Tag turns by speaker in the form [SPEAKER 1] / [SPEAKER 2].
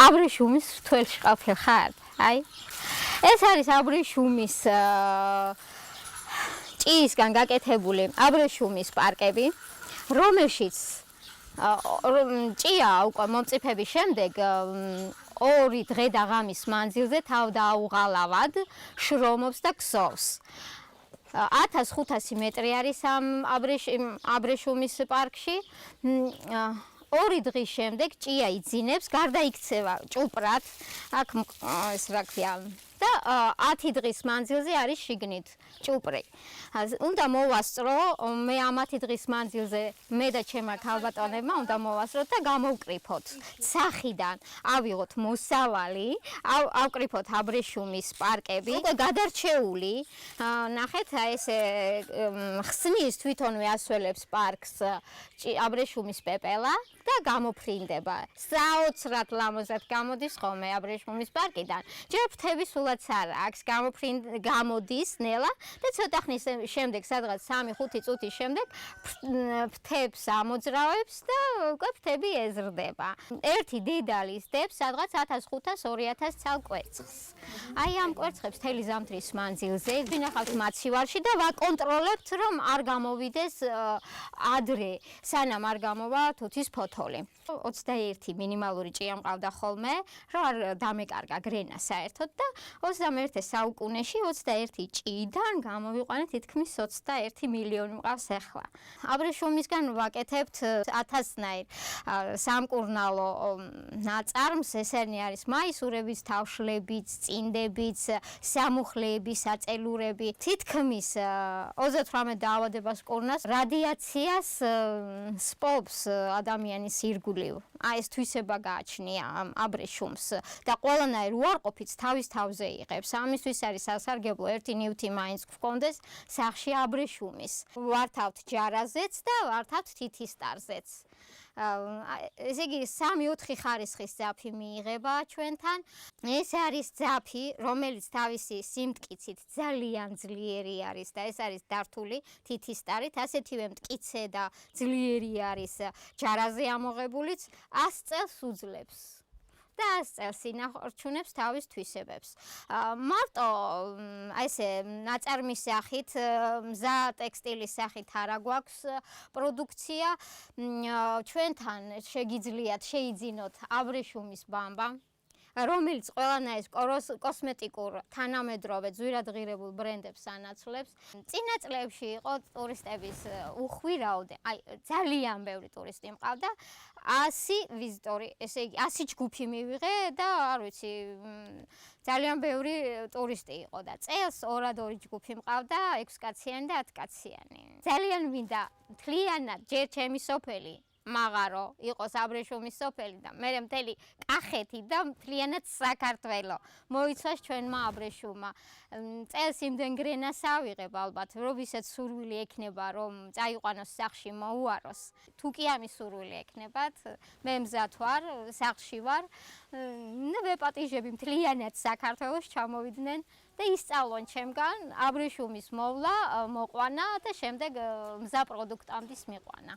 [SPEAKER 1] აბრეშუმის თველში ყოფილ ხარ? აი. ეს არის აბრეშუმის ჭიისგან გაკეთებული აბრეშუმის პარკები, რომელშიც ჭია უკვე მომწიფების შემდეგ 2 დღე და ღამის მანძილზე თავდაუღალავად შრომობს და ქსოვს. 1500 მეტრი არის ამ აბრეშუმის პარკში. 2 დღის შემდეგ ჭია იძინებს, გარდაიქცევა ჭუპრად, აქ ეს რა ქვია და 10 დღის მანძილზე არის შიგნით ჭუპრი. უნდა მოვასწრო, მე ამ 10 დღის მანძილზე მე და ჩემმა ქალბატონებმა უნდა მოვასწროთ და გამოვკრიფოთ სახიდან, ავიღოთ მოსავალი, ავკრიფოთ აბრეშუმის პარკები. უკვე გადარჩეული, ნახეთ, ესე ხსნის თვითონვე ასველებს პარკს აბრეშუმის პეპელა და გამოფრინდება. საოცრად ლამაზად გამოდის ხოლმე აბრეშუმის პარკიდან. ჯერ ფრთები სულაც არა აქვს, გამოდის ნელა და ცოტა ხნის შემდეგ, სადღაც 3-5 წუთის შემდეგ ფრთებს ამოძრავებს და უკვე ფრთები ეზრდება. ერთი დედალი სდებს სადღაც 1500-2000 ცალ კვერცხს. აი ამ კვერცხებს მთელი ზამთრის მანძილზე ვინახავთ მაცივარში და ვაკონტროლებთ, რომ არ გამოვიდეს ადრე, სანამ არ გამოვა თუთის ფოთოლი. 21 მინიმალური ჭია მყავდა ხოლმე, რომ არ დამეკარგა გრენა საერთოდ და 21 საუკუნეში 21 ჭიიდან გამოვიყვანეთ თითქმის 21 მილიონი მყავს ახლა. აბრეშუმისგან ვაკეთებთ 1000-ნაირ სამკურნალო ნაწარმს, ესენი არის მაისურების თავშლებიც, წინდებიც, სამუხლეები, საწელურები. თითქმის 38 დაავადებას კურნავს, რადიაციას სპობს ადამიანის ირგვლივ. ეს თვისება გააჩნია ამ აბრეშუმს და ყველანაირ უარყოფით თავის თავზე იღებს. ამისთვის არის სასარგებლო ერთი ნივთი მაინც გქონდეს სახში აბრეშუმის. ვართავთ ჯარაზეც და ვართავთ თითისტარზეც. ესე იგი 3-4 ხარისხის ძაფი მიიღება ჩვენთან. ეს არის ძაფი, რომელიც თავისი სიმტკიცით ძალიან ძლიერი არის და ეს არის დართული თითისტარით. ასეთივე მტკიცე და ძლიერი არის ჯარაზე ამოღებულიც, 100 წელს უძლებს. და 100 წელს ინახორჩუნებს თავის თვისებებს. მარტო ესე ნაწარმის სახით, მზა ტექსტილის სახით არა გვაქვს პროდუქცია. ჩვენთან შეგიძლიათ შეიძინოთ აბრეშუმის ბამბა, რომელიც ყველანაირ კოსმეტიკურ თანამედროვე ძვირადღირებულ ბრენდებს ანაცვლებს. წინა წლებში იყო ტურისტების უხვირაოდე, აი ძალიან ბევრი ტურისტი მყავდა. 100 ვიზიტორი, ესე იგი 100 ჯგუფი მივიღე და არ ვიცი, ძალიან ბევრი ტურისტი იყო და წელს 2 ჯგუფი მყავდა, 6 კაციანი და 10 კაციანი. ძალიან მინდა მთლიანად ჯერ ჩემი სოფელი მაღარო იყოს აბრეშუმის სოფელი და მე მთელი კახეთი და მთლიანად საქართველო მოიცვას ჩვენმა აბრეშუმმა. წელს იმდენ გრენას ავიღებ ალბათ, რომ ვისაც სურვილი ექნება, რომ წაიყვანოს სახში მოუაროს. თუ კი ამის სურვილი ექნებათ, მე მზად ვარ, სახში ვარ. ვეპატიჟები მთლიანად საქართველოს ჩამოვიდნენ და ისწავლონ ჩემგან აბრეშუმის მოვლა, მოყვანა და შემდეგ მზა პროდუქტამდის მიყვანა.